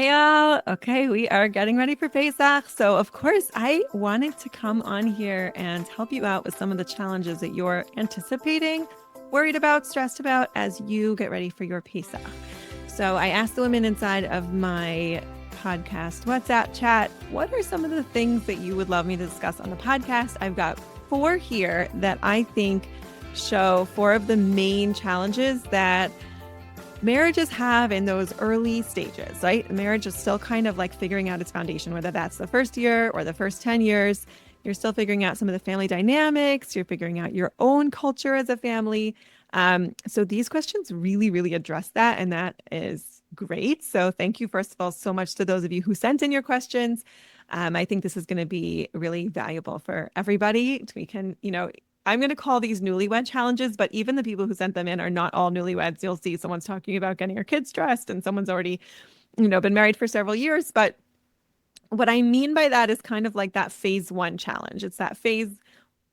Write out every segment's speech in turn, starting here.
Hey y'all. Okay, we are getting ready for Pesach. So, of course, I wanted to come on here and help you out with some of the challenges that you're anticipating, worried about, stressed about as you get ready for your Pesach. So, I asked the women inside of my podcast WhatsApp chat, what are some of the things that you would love me to discuss on the podcast? I've got four here that I think show four of the main challenges that marriages have in those early stages, right? Marriage is still kind of like figuring out its foundation, whether that's the first year or the first 10 years. You're still figuring out some of the family dynamics. You're figuring out your own culture as a family. So these questions really, really address that. And that is great. So thank you, first of all, so much to those of you who sent in your questions. I think this is going to be really valuable for everybody. We can, I'm going to call these newlywed challenges, but even the people who sent them in are not all newlyweds. You'll see someone's talking about getting her kids dressed and someone's already, been married for several years. But what I mean by that is kind of like that phase one challenge. It's that phase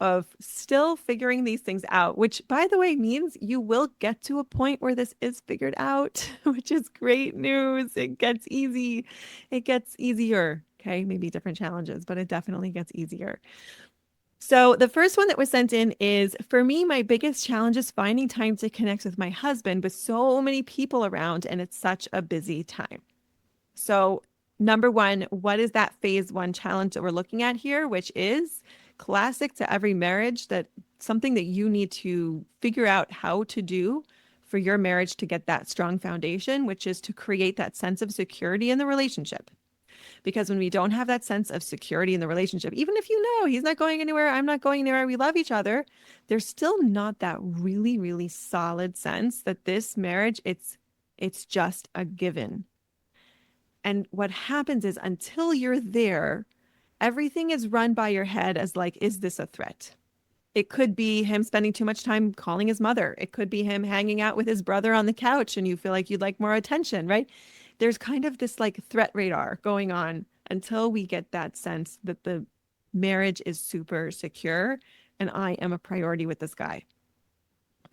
of still figuring these things out, which, by the way, means you will get to a point where this is figured out, which is great news. It gets easy. It gets easier. Okay. Maybe different challenges, but it definitely gets easier. So the first one that was sent in is, for me, my biggest challenge is finding time to connect with my husband with so many people around, and it's such a busy time. So number one, what is that phase one challenge that we're looking at here, which is classic to every marriage, that something that you need to figure out how to do for your marriage to get that strong foundation, which is to create that sense of security in the relationship. Because when we don't have that sense of security in the relationship, even if you know he's not going anywhere, I'm not going anywhere, we love each other, there's still not that really, really solid sense that this marriage, it's just a given. And what happens is, until you're there, everything is run by your head as like, is this a threat? It could be him spending too much time calling his mother. It could be him hanging out with his brother on the couch and you feel like you'd like more attention, right? There's kind of this like threat radar going on until we get that sense that the marriage is super secure and I am a priority with this guy.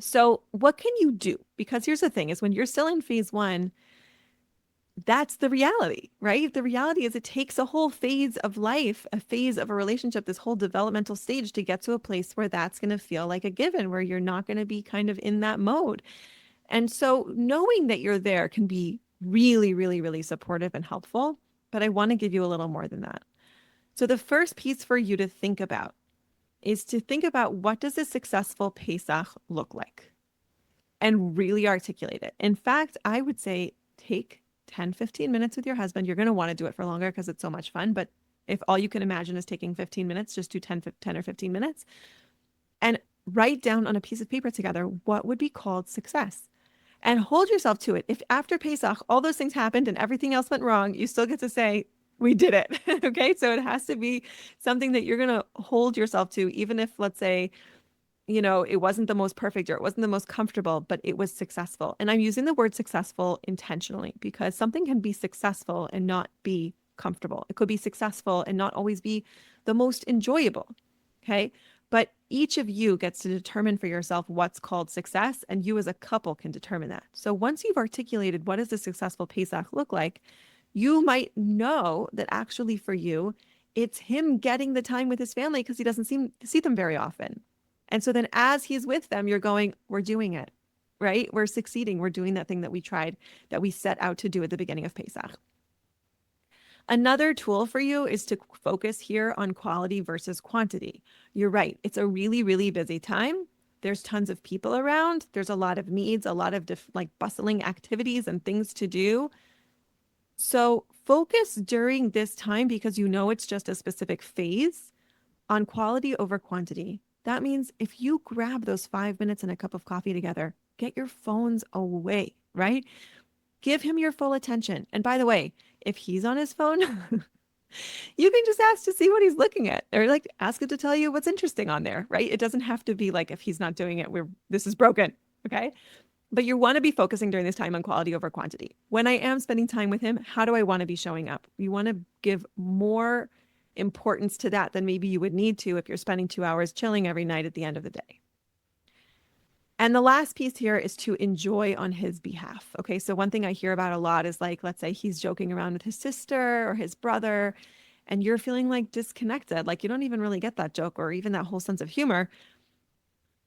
So, what can you do? Because here's the thing is, when you're still in phase one, that's the reality, right? The reality is it takes a whole phase of life, a phase of a relationship, this whole developmental stage to get to a place where that's going to feel like a given, where you're not going to be kind of in that mode. And so knowing that you're there can be really, really, really supportive and helpful. But I want to give you a little more than that. So the first piece for you to think about is to think about, what does a successful Pesach look like? And really articulate it. In fact, I would say take 10, 15 minutes with your husband. You're going to want to do it for longer because it's so much fun. But if all you can imagine is taking 15 minutes, just do 10 or 15 minutes and write down on a piece of paper together what would be called success, and hold yourself to it. If after Pesach, all those things happened and everything else went wrong, you still get to say, we did it. Okay. So it has to be something that you're going to hold yourself to, even if, let's say, it wasn't the most perfect or it wasn't the most comfortable, but it was successful. And I'm using the word successful intentionally because something can be successful and not be comfortable. It could be successful and not always be the most enjoyable. Okay. But each of you gets to determine for yourself what's called success, and you as a couple can determine that. So once you've articulated what does a successful Pesach look like, you might know that actually for you, it's him getting the time with his family because he doesn't seem to see them very often. And so then as he's with them, you're going, we're doing it, right? We're succeeding. We're doing that thing that we tried, that we set out to do at the beginning of Pesach. Another tool for you is to focus here on quality versus quantity. You're right. It's a really, really busy time. There's tons of people around. There's a lot of needs, a lot of like bustling activities and things to do. So focus during this time, because it's just a specific phase, on quality over quantity. That means if you grab those 5 minutes and a cup of coffee together, get your phones away, right? Give him your full attention. And by the way, if he's on his phone, you can just ask to see what he's looking at, or like ask him to tell you what's interesting on there, right? It doesn't have to be like, if he's not doing it, this is broken. Okay. But you want to be focusing during this time on quality over quantity. When I am spending time with him, how do I want to be showing up? You want to give more importance to that than maybe you would need to if you're spending 2 hours chilling every night at the end of the day. And the last piece here is to enjoy on his behalf. Okay. So one thing I hear about a lot is like, let's say he's joking around with his sister or his brother, and you're feeling like disconnected, like you don't even really get that joke or even that whole sense of humor.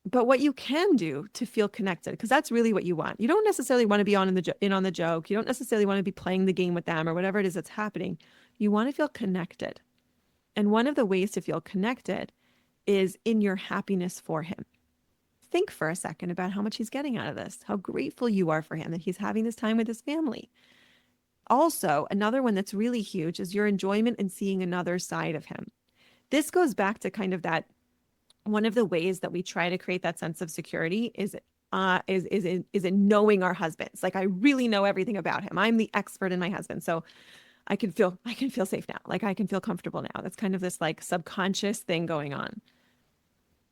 But what you can do to feel connected, because that's really what you want. You don't necessarily want to be in on the joke. You don't necessarily want to be playing the game with them or whatever it is that's happening. You want to feel connected. And one of the ways to feel connected is in your happiness for him. Think for a second about how much he's getting out of this, how grateful you are for him that he's having this time with his family. Also, another one that's really huge is your enjoyment in seeing another side of him. This goes back to kind of that one of the ways that we try to create that sense of security is in knowing our husbands. Like I really know everything about him. I'm the expert in my husband. So I can feel safe now. Like I can feel comfortable now. That's kind of this like subconscious thing going on.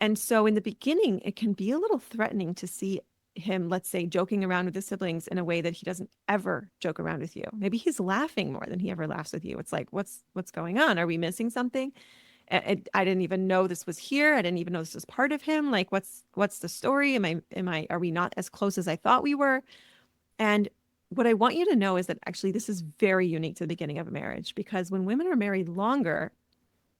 And so in the beginning, it can be a little threatening to see him, let's say, joking around with his siblings in a way that he doesn't ever joke around with you. Maybe he's laughing more than he ever laughs with you. It's like, what's going on? Are we missing something? I didn't even know this was here. I didn't even know this was part of him. Like, what's the story? Are we not as close as I thought we were? And what I want you to know is that actually this is very unique to the beginning of a marriage, because when women are married longer,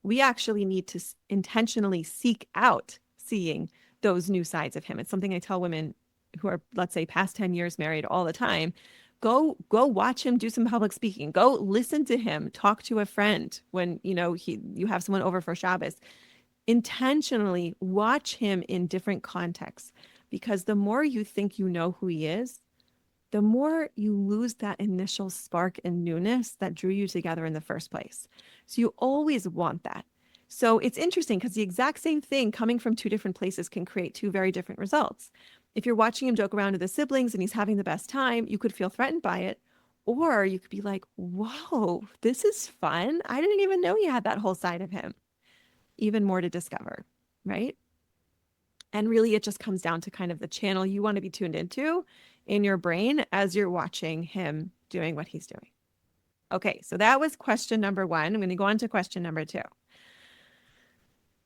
we actually need to intentionally seek out seeing those new sides of him. It's something I tell women who are, let's say, past 10 years married all the time. Go watch him do some public speaking. Go listen to him talk to a friend when you have someone over for Shabbos. Intentionally watch him in different contexts, because the more you think you know who he is, the more you lose that initial spark and newness that drew you together in the first place. So you always want that. So it's interesting because the exact same thing coming from two different places can create two very different results. If you're watching him joke around with his siblings and he's having the best time, you could feel threatened by it. Or you could be like, whoa, this is fun. I didn't even know you had that whole side of him. Even more to discover, right? And really, it just comes down to kind of the channel you want to be tuned into in your brain as you're watching him doing what he's doing. Okay, so that was question number one. I'm going to go on to question number two.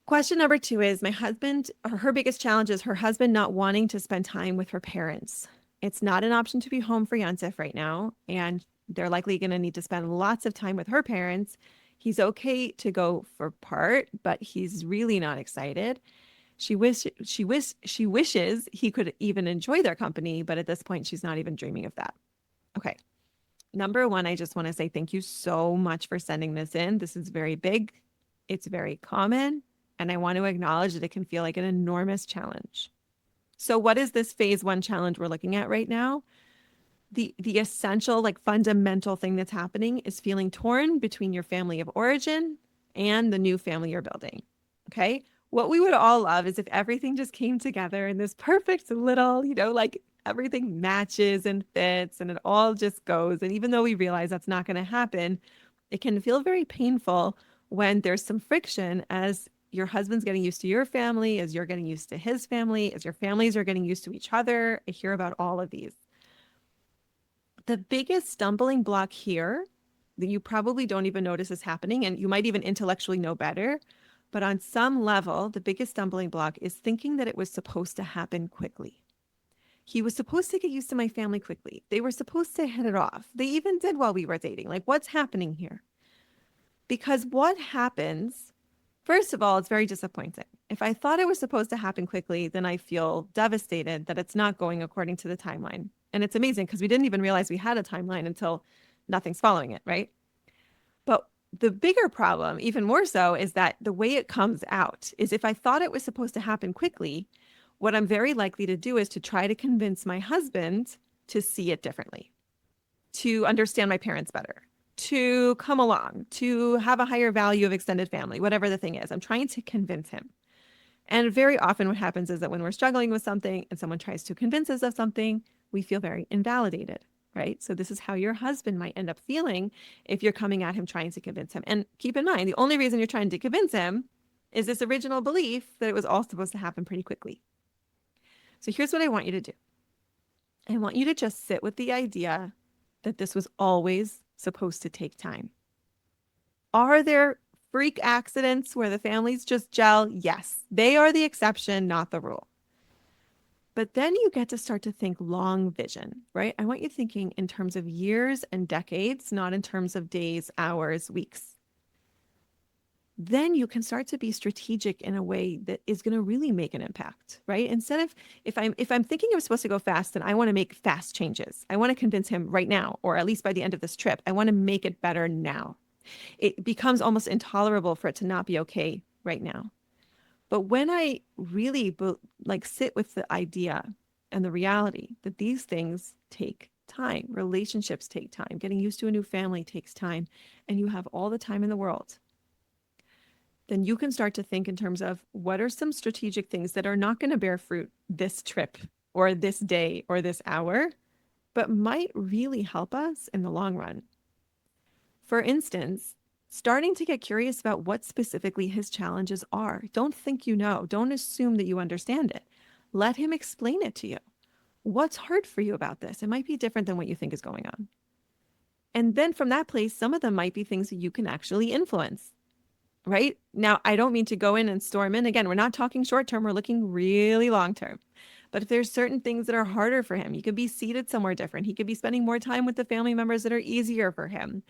Question number two is my husband, her biggest challenge is her husband not wanting to spend time with her parents. It's not an option to be home for Yom Tov right now, and they're likely going to need to spend lots of time with her parents. He's okay to go for part, but he's really not excited. She wishes he could even enjoy their company, but at this point, she's not even dreaming of that. Okay. Number one, I just want to say thank you so much for sending this in. This is very big. It's very common. And I want to acknowledge that it can feel like an enormous challenge. So what is this phase one challenge we're looking at right now? The essential, like fundamental thing that's happening is feeling torn between your family of origin and the new family you're building. Okay. What we would all love is if everything just came together in this perfect little, like everything matches and fits and it all just goes. And even though we realize that's not going to happen, it can feel very painful when there's some friction as your husband's getting used to your family, as you're getting used to his family, as your families are getting used to each other. I hear about all of these. The biggest stumbling block here that you probably don't even notice is happening, and you might even intellectually know better, but on some level, the biggest stumbling block is thinking that it was supposed to happen quickly. He was supposed to get used to my family quickly. They were supposed to hit it off. They even did while we were dating. Like, what's happening here? Because what happens, first of all, it's very disappointing. If I thought it was supposed to happen quickly, then I feel devastated that it's not going according to the timeline. And it's amazing because we didn't even realize we had a timeline until nothing's following it, right? But the bigger problem, even more so, is that the way it comes out is if I thought it was supposed to happen quickly, what I'm very likely to do is to try to convince my husband to see it differently, to understand my parents better, to come along, to have a higher value of extended family, whatever the thing is. I'm trying to convince him. And very often what happens is that when we're struggling with something and someone tries to convince us of something, we feel very invalidated, right? So this is how your husband might end up feeling if you're coming at him trying to convince him. And keep in mind, the only reason you're trying to convince him is this original belief that it was all supposed to happen pretty quickly. So here's what I want you to do. I want you to just sit with the idea that this was always supposed to take time. Are there freak accidents where the families just gel? Yes, they are the exception, not the rule. But then you get to start to think long vision, right? I want you thinking in terms of years and decades, not in terms of days, hours, weeks. Then you can start to be strategic in a way that is going to really make an impact, right? Instead of if I'm thinking I'm supposed to go fast, then I want to make fast changes. I want to convince him right now, or at least by the end of this trip. I want to make it better now. It becomes almost intolerable for it to not be okay right now. But when I really like sit with the idea and the reality that these things take time, relationships take time, getting used to a new family takes time, and you have all the time in the world, then you can start to think in terms of what are some strategic things that are not going to bear fruit this trip or this day or this hour, but might really help us in the long run. For instance, starting to get curious about what specifically his challenges are. Don't think you know. Don't assume that you understand it. Let him explain it to you. What's hard for you about this? It might be different than what you think is going on. And then from that place, some of them might be things that you can actually influence, right? Now, I don't mean to go in and storm in. Again, we're not talking short term. We're looking really long term. But if there's certain things that are harder for him, he could be seated somewhere different. He could be spending more time with the family members that are easier for him.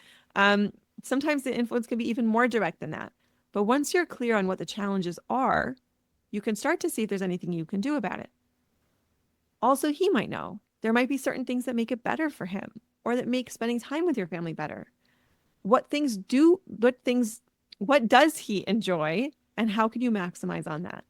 Sometimes the influence can be even more direct than that. But once you're clear on what the challenges are, you can start to see if there's anything you can do about it. Also, he might know there might be certain things that make it better for him or that make spending time with your family better. What does he enjoy and how can you maximize on that?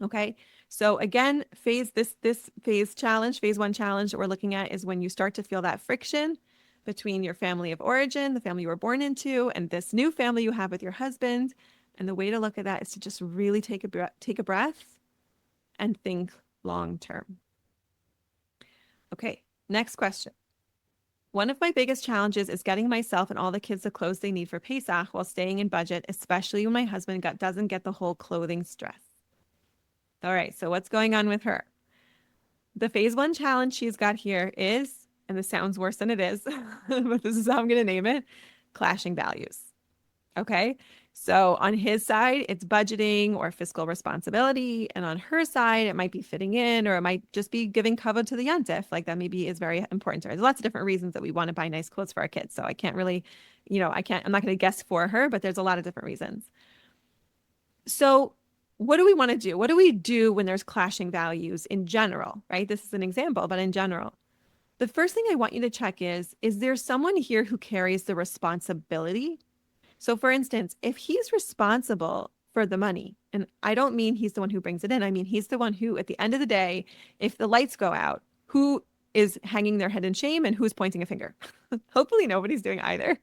Okay. So again, this phase challenge, phase one challenge that we're looking at is when you start to feel that friction between your family of origin, the family you were born into, and this new family you have with your husband. And the way to look at that is to just really take a breath and think long term. Okay, next question. One of my biggest challenges is getting myself and all the kids the clothes they need for Pesach while staying in budget, especially when my husband doesn't get the whole clothing stress. All right, so what's going on with her? The phase one challenge she's got here is, and this sounds worse than it is, but this is how I'm going to name it, clashing values. Okay. So on his side, it's budgeting or fiscal responsibility. And on her side, it might be fitting in, or it might just be giving cover to the yontif. Like that maybe is very important to her. There's lots of different reasons that we want to buy nice clothes for our kids. So I can't really, I'm not going to guess for her, but there's a lot of different reasons. So what do we want to do? What do we do when there's clashing values in general, right? This is an example, but in general, the first thing I want you to check is there someone here who carries the responsibility? So for instance, if he's responsible for the money, and I don't mean he's the one who brings it in, I mean, he's the one who, at the end of the day, if the lights go out, who is hanging their head in shame and who's pointing a finger? Hopefully nobody's doing either.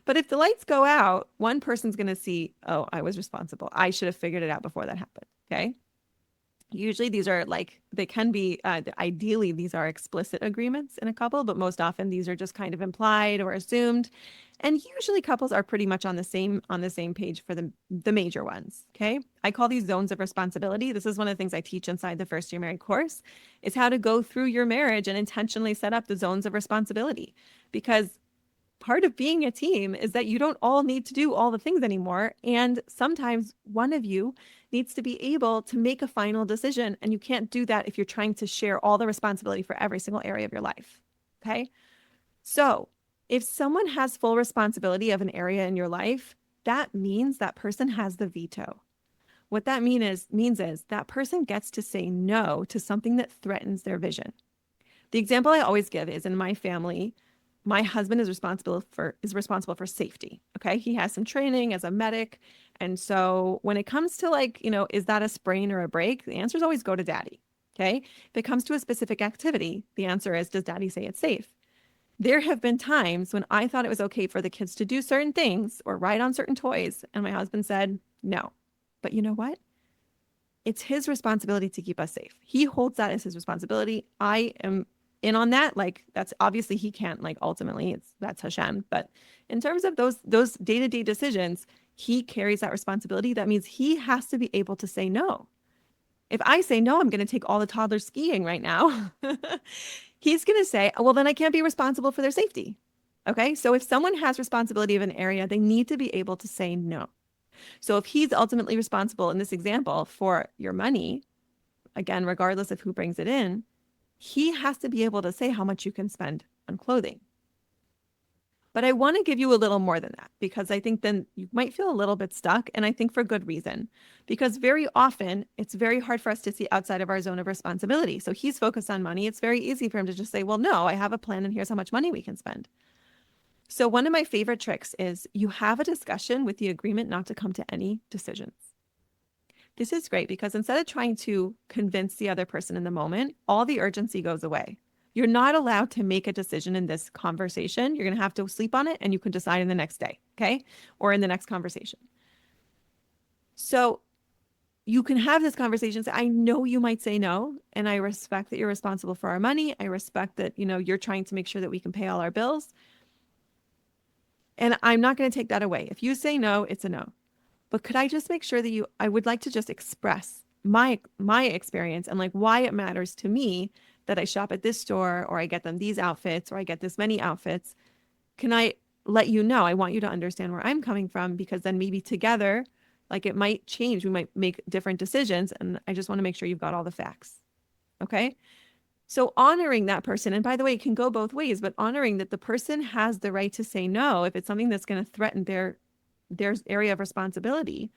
But if the lights go out, one person's going to see, oh, I was responsible. I should have figured it out before that happened. Okay. Usually these are they can be, ideally, these are explicit agreements in a couple, but most often these are just kind of implied or assumed. And usually couples are pretty much on the same page for the major ones. Okay. I call these zones of responsibility. This is one of the things I teach inside the First Year Married course, is how to go through your marriage and intentionally set up the zones of responsibility. Because part of being a team is that you don't all need to do all the things anymore. And sometimes one of you needs to be able to make a final decision. And you can't do that if you're trying to share all the responsibility for every single area of your life. Okay. So if someone has full responsibility of an area in your life, that means that person has the veto. What that means is that person gets to say no to something that threatens their vision. The example I always give is in my family, my husband is responsible for safety. Okay. He has some training as a medic. And so when it comes to is that a sprain or a break? The answer is always go to daddy. Okay. If it comes to a specific activity, the answer is, does daddy say it's safe? There have been times when I thought it was okay for the kids to do certain things or ride on certain toys. And my husband said, no. But you know what? It's his responsibility to keep us safe. He holds that as his responsibility. I am in on that. That's obviously he can't, ultimately that's Hashem. But in terms of those day-to-day decisions, he carries that responsibility. That means he has to be able to say no. If I say no, I'm going to take all the toddlers skiing right now. He's going to say, well, then I can't be responsible for their safety. Okay. So if someone has responsibility of an area, they need to be able to say no. So if he's ultimately responsible in this example for your money, again, regardless of who brings it in, he has to be able to say how much you can spend on clothing. But I want to give you a little more than that, because I think then you might feel a little bit stuck. And I think for good reason, because very often it's very hard for us to see outside of our zone of responsibility. So he's focused on money. It's very easy for him to just say, well, no, I have a plan and here's how much money we can spend. So one of my favorite tricks is you have a discussion with the agreement not to come to any decisions. This is great because instead of trying to convince the other person in the moment, all the urgency goes away. You're not allowed to make a decision in this conversation. You're going to have to sleep on it and you can decide in the next day, okay? Or in the next conversation. So you can have this conversation. Say, I know you might say no, and I respect that you're responsible for our money. I respect that, you're trying to make sure that we can pay all our bills. And I'm not going to take that away. If you say no, it's a no. But could I just make sure that I would like to just express my experience and like why it matters to me that I shop at this store, or I get them these outfits, or I get this many outfits. Can I let you know? I want you to understand where I'm coming from, because then maybe together, like it might change. We might make different decisions. And I just want to make sure you've got all the facts. Okay. So honoring that person, and by the way, it can go both ways, but honoring that the person has the right to say no if it's something that's going to threaten their area of responsibility,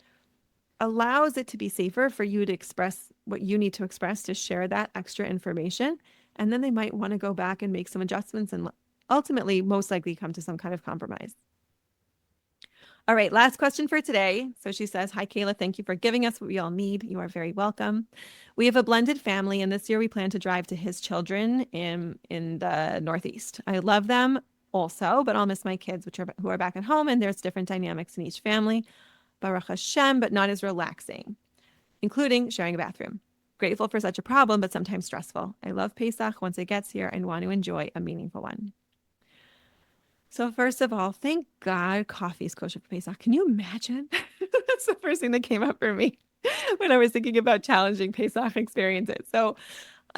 allows it to be safer for you to express what you need to express, to share that extra information. And then they might want to go back and make some adjustments and ultimately most likely come to some kind of compromise. All right, last question for today. So she says, hi, Kayla, thank you for giving us what we all need. You are very welcome. We have a blended family, and this year we plan to drive to his children in the Northeast. I love them also, but I'll miss my kids, who are back at home, and there's different dynamics in each family. Baruch Hashem, but not as relaxing, including sharing a bathroom. Grateful for such a problem, but sometimes stressful. I love Pesach once it gets here and want to enjoy a meaningful one. So first of all, thank God coffee is kosher for Pesach. Can you imagine? That's the first thing that came up for me when I was thinking about challenging Pesach experiences. So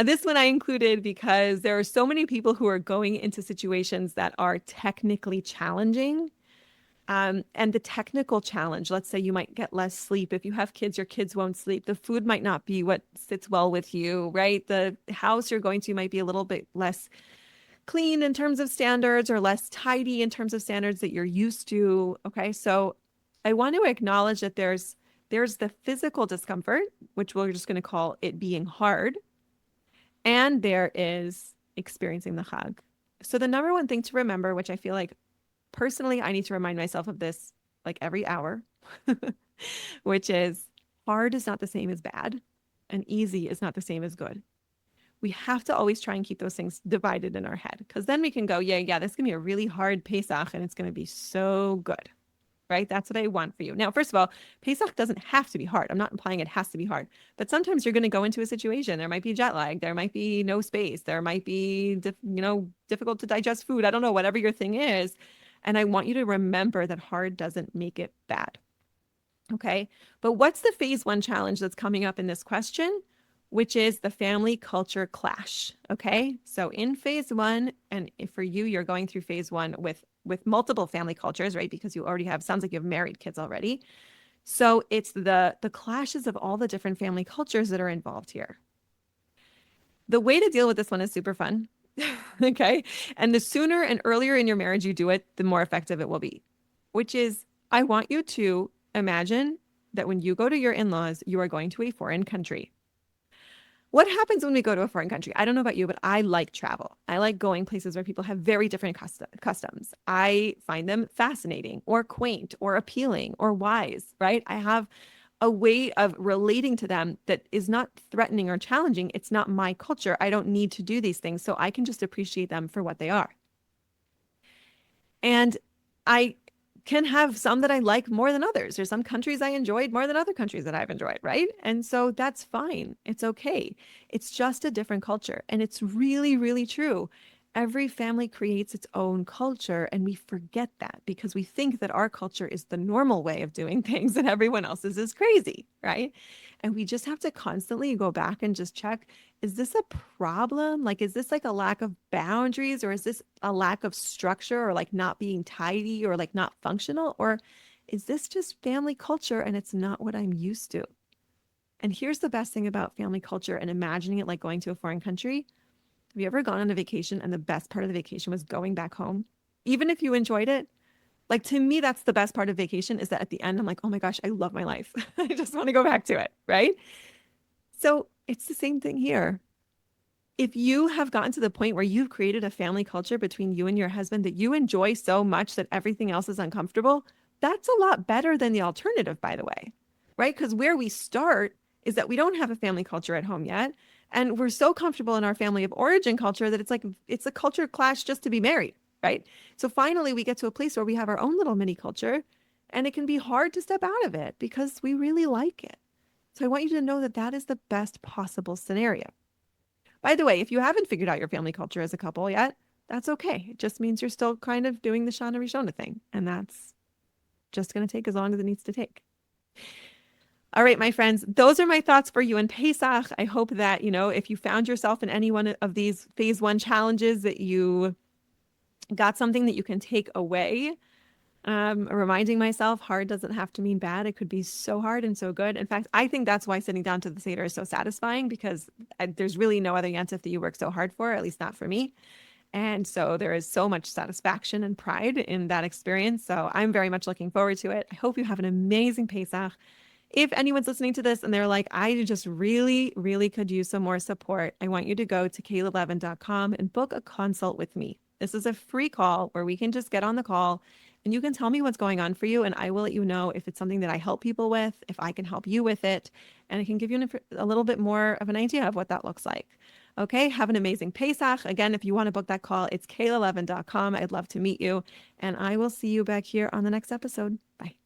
this one I included because there are so many people who are going into situations that are technically challenging. And the technical challenge, let's say you might get less sleep. If you have kids, your kids won't sleep. The food might not be what sits well with you, right? The house you're going to might be a little bit less clean in terms of standards, or less tidy in terms of standards that you're used to. Okay. So I want to acknowledge that there's the physical discomfort, which we're just going to call it being hard. And there is experiencing the chag. So the number one thing to remember, which I feel like personally, I need to remind myself of this like every hour, which is hard is not the same as bad, and easy is not the same as good. We have to always try and keep those things divided in our head, because then we can go, yeah, this is going to be a really hard Pesach and it's going to be so good, right? That's what I want for you. Now, first of all, Pesach doesn't have to be hard. I'm not implying it has to be hard, but sometimes you're going to go into a situation. There might be jet lag. There might be no space. There might be, difficult to digest food. I don't know, whatever your thing is. And I want you to remember that hard doesn't make it bad. Okay. But what's the phase one challenge that's coming up in this question, which is the family culture clash? Okay. So in phase one, and if for you, you're going through phase one with multiple family cultures, right? Because you already have, sounds like you have married kids already. So it's the clashes of all the different family cultures that are involved here. The way to deal with this one is super fun. Okay. And the sooner and earlier in your marriage you do it, the more effective it will be, which is, I want you to imagine that when you go to your in-laws, you are going to a foreign country. What happens when we go to a foreign country? I don't know about you, but I like travel. I like going places where people have very different customs. I find them fascinating or quaint or appealing or wise, right? I have a way of relating to them that is not threatening or challenging. It's not my culture. I don't need to do these things. So I can just appreciate them for what they are. And I can have some that I like more than others. There's some countries I enjoyed more than other countries that I've enjoyed, right? And so that's fine. It's okay. It's just a different culture. And it's really, really true. Every family creates its own culture, and we forget that because we think that our culture is the normal way of doing things and everyone else's is crazy, right? And we just have to constantly go back and just check, is this a problem? Like, is this like a lack of boundaries, or is this a lack of structure, or like not being tidy, or like not functional? Or is this just family culture and it's not what I'm used to? And here's the best thing about family culture and imagining it like going to a foreign country. Have you ever gone on a vacation and the best part of the vacation was going back home? Even if you enjoyed it, like to me, that's the best part of vacation is that at the end, I'm like, oh my gosh, I love my life. I just want to go back to it. Right. So it's the same thing here. If you have gotten to the point where you've created a family culture between you and your husband that you enjoy so much that everything else is uncomfortable, that's a lot better than the alternative, by the way, right? Because where we start is that we don't have a family culture at home yet. And we're so comfortable in our family of origin culture that it's like it's a culture clash just to be married, right? So finally, we get to a place where we have our own little mini culture, and it can be hard to step out of it because we really like it. So I want you to know that that is the best possible scenario. By the way, if you haven't figured out your family culture as a couple yet, that's okay. It just means you're still kind of doing the Shana Rishona thing. And that's just going to take as long as it needs to take. All right, my friends, those are my thoughts for you in Pesach. I hope that, if you found yourself in any one of these phase one challenges, that you got something that you can take away. Reminding myself hard doesn't have to mean bad. It could be so hard and so good. In fact, I think that's why sitting down to the Seder is so satisfying because there's really no other yantif that you work so hard for, at least not for me. And so there is so much satisfaction and pride in that experience. So I'm very much looking forward to it. I hope you have an amazing Pesach. If anyone's listening to this and they're like, I just really, really could use some more support, I want you to go to kaylalevin.com and book a consult with me. This is a free call where we can just get on the call and you can tell me what's going on for you. And I will let you know if it's something that I help people with, if I can help you with it, and I can give you a little bit more of an idea of what that looks like. Okay, have an amazing Pesach. Again, if you want to book that call, it's kaylalevin.com. I'd love to meet you. And I will see you back here on the next episode. Bye.